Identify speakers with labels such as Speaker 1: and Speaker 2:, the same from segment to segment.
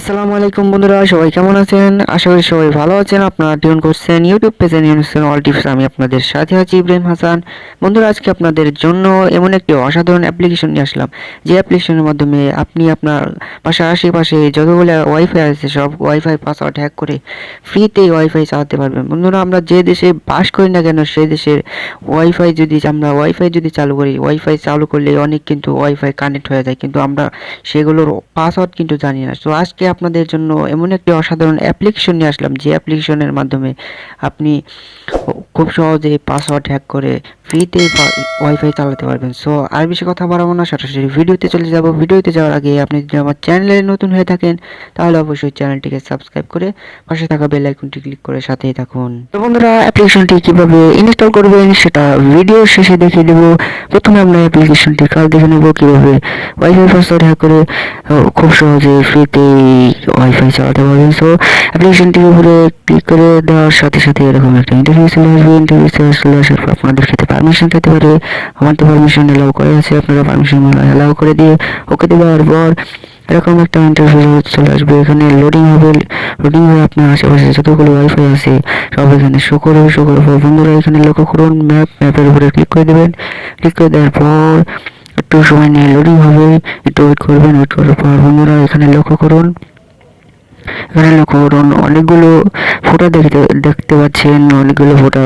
Speaker 1: আসসালামু আলাইকুম বন্ধুরা, সবাই কেমন আছেন? আশা করি সবাই ভালো আছেন। আপনারা টিউন করছেন ইউটিউব পেজে নিউজেন অল টিপস। আমি আপনাদের সাথে আছি ইব্রাহিম হাসান। বন্ধুরা, আজকে আপনাদের জন্য এমন একটি অসাধারণ অ্যাপ্লিকেশন নিয়ে আসলাম, যে অ্যাপ্লিকেশনের মাধ্যমে আপনি আপনার বাসার আশেপাশে যতগুলো ওয়াইফাই আছে সব ওয়াইফাই পাসওয়ার্ড হ্যাক করে ফ্রিতে ওয়াইফাই চালাতে পারবেন। বন্ধুরা, আমরা যে দেশে বাস করি না কেন সেই দেশের ওয়াইফাই যদি চালু করি, ওয়াইফাই চালু করলে অনেক কিন্তু ওয়াইফাই কানেক্ট হয়ে যায়, কিন্তু আমরা সেগুলোর পাসওয়ার্ড কিন্তু জানি না। তো আজকে আপনাদের জন্য এমন একটি অসাধারণ অ্যাপ্লিকেশন নিয়ে আসলাম, যে অ্যাপ্লিকেশনের মাধ্যমে আপনি খুব সহজে পাসওয়ার্ড হ্যাক করে ফ্রিতে ওয়াইফাই চালাতে পারবেন। সো আর বেশি কথা বাড়াবো না, সরাসরি ভিডিওতে চলে যাব। ভিডিওতে যাওয়ার আগে আপনি যদি আমার চ্যানেলে নতুন হয়ে থাকেন তাহলে অবশ্যই চ্যানেলটিকে সাবস্ক্রাইব করে পাশে থাকা বেল আইকনটি ক্লিক করে সাথেই থাকুন। তো বন্ধুরা, অ্যাপ্লিকেশনটি কিভাবে ইনস্টল করবেন সেটা ভিডিও শেষে দেখিয়ে দেবো। প্রথমে আমরা অ্যাপ্লিকেশনটি কাজ দেখে নেব, কিভাবে ওয়াইফাই পাসওয়ার্ড হ্যাক করে খুব সহজে ফ্রিতে ওয়াইফাই চালাতে পারবেন। সো অ্যাপ্লিকেশনটির উপরে ক্লিক করে দেওয়ার সাথে সাথে এরকম একটা ইন্টারফেস চলে আসবে। ইন্টারফেসে চলে আসার পর আপনাদের ক্ষেত্রে পারমিশন পেতে পারে। আমার তো পারমিশন এলাও করে আছে, আপনারা পারমিশন এলাও করে দিয়ে ওকে দেওয়ার পর এরকম একটা ইন্টারফেস চলে আসবে। এখানে লোডিং হবে। লোডিং হয়ে আপনার আশেপাশে যতগুলো ওয়াইফাই আছে সব এখানে শো করবে। শো করার পর বন্ধুরা এখানে লক্ষ্য করুন, ম্যাপের উপরে ক্লিক করে দেবেন। ক্লিক করে দেওয়ার পর একটু সময় নিয়ে লোডিং হবে, একটু ওয়েট করবেন। ওয়েট করার পর বন্ধুরা এখানে লক্ষ্য করুন, অনেকগুলো ফোঁটা দেখতে পাচ্ছেন। অনেকগুলো ফোঁটা,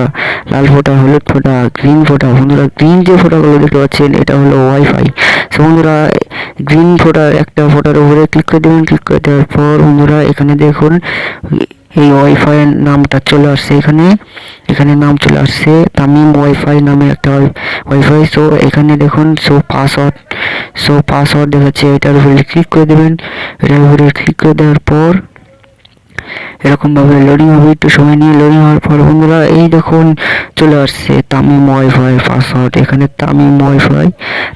Speaker 1: লাল ফোঁটা, হলুদ ফোঁটা, গ্রিন ফোঁটা। বন্ধুরা, গ্রিন যে ফোঁটাগুলো দেখতে পাচ্ছেন এটা হলো ওয়াইফাই। তো বন্ধুরা, গ্রিন ফোঁটার একটা ফোঁটার উপরে ক্লিক করে দেবেন। ক্লিক করে দেওয়ার পর বন্ধুরা এখানে দেখুন এই ওয়াইফাই এর নামটা চলে আসছে। এখানে নাম চলে আসছে তামিম ওয়াইফাই নামে একটা ওয়াইফাই। সো এখানে দেখুন পাসওয়ার্ড দেখাচ্ছে। এটার উপরে ক্লিক করে দেবেন। এটার উপরে ক্লিক করে দেওয়ার পর এরকম ভাবে লোডিং হবে। একটু সময় নিয়ে লোডিং হওয়ার পর বন্ধুরা এই দেখুন চলে আসছে তামিম ওয়াইফাই পাসওয়ার্ড। এখানে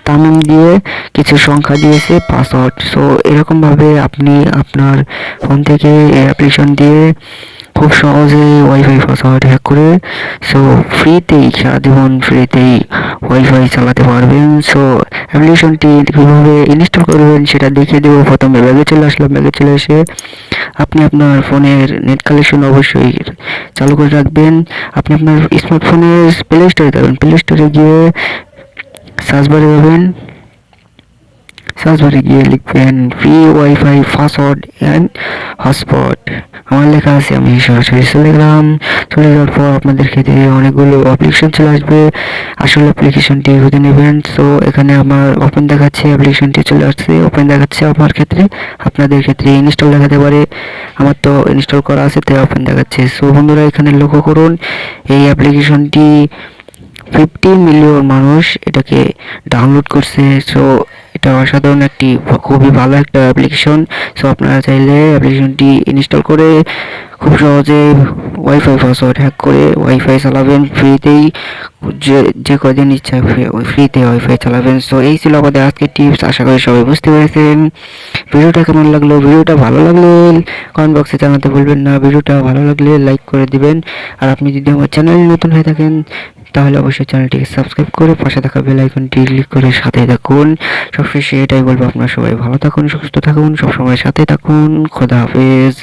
Speaker 1: তামিম দিয়ে কিছু সংখ্যা দিয়েছে পাসওয়ার্ড। সো এরকম ভাবে আপনি আপনার ফোন থেকে অ্যাপ্লিকেশন দিয়ে খুব সহজে ওয়াইফাই পাসওয়ার্ড হ্যাক করে ফ্রিতেই সারা জীবন ফ্রিতেই ওয়াইফাই চালাতে পারবেন। সো অ্যাপ্লিকেশনটি কীভাবে ইনস্টল করবেন সেটা দেখিয়ে দেবো। প্রথমে ব্যাগে চলে আসলাম। ব্যাগে চলে এসে আপনি আপনার ফোনের নেট কানেকশন অবশ্যই চালু করে রাখবেন। আপনি আপনার স্মার্টফোনের প্লে স্টোরে যাবেন। প্লে স্টোরে গিয়ে সার্চ বারে যাবেন। সার্চ বারে গিয়ে লিখবেন free wifi password and hotspot. আমার লেখা আছে, আমি সরাসরি চলে গেলাম। চলে যাওয়ার পর আপনাদের ক্ষেত্রে অনেকগুলো অ্যাপ্লিকেশন চলে আসবে। আসলে অ্যাপ্লিকেশনটি খুঁজে নেবেন। সো এখানে আমার ওপেন দেখাচ্ছে, অ্যাপ্লিকেশনটি চলে আসছে, ওপেন দেখাচ্ছে। আমার ক্ষেত্রে আপনাদের ক্ষেত্রে ইনস্টল দেখাতে পারে। আমার তো ইনস্টল করা আছে তাই ওপেন দেখাচ্ছে। সো বন্ধুরা এখানে লক্ষ্য করুন, এই অ্যাপ্লিকেশনটি 50 মিলিয়ন মানুষ এটাকে ডাউনলোড করছে। সো এটা অসাধারণ একটি খুবই ভালো একটা অ্যাপ্লিকেশন। সো আপনারা চাইলে অ্যাপ্লিকেশনটি ইনস্টল করে খুব সহজে ওয়াইফাই পাসওয়ার্ড হ্যাক করে ওয়াইফাই চালাবেন ফ্রিতেই। যে কদিন ইচ্ছা ফ্রিতে ওয়াইফাই চালাবেন। সো এই ছিল আমাদের আজকের টিপস। আশা করি সবাই বুঝতে পেরেছেন। ভিডিওটা কেমন লাগলো? ভিডিওটা ভালো লাগলে কমেন্ট বক্সে জানাতে ভুলবেন না। ভিডিওটা ভালো লাগলে লাইক করে দিবেন। আর আপনি যদি আমার চ্যানেলে নতুন হয়ে থাকেন তাহলে অবশ্যই চ্যানেলটিকে সাবস্ক্রাইব করে পাশে থাকা বেল আইকনটি ক্লিক করে সাথে থাকুন। সবশেষে এটাই বলবো, আপনারা সবাই ভালো থাকুন, সুস্থ থাকুন, সবসময় সাথে থাকুন। খোদা হাফেজ।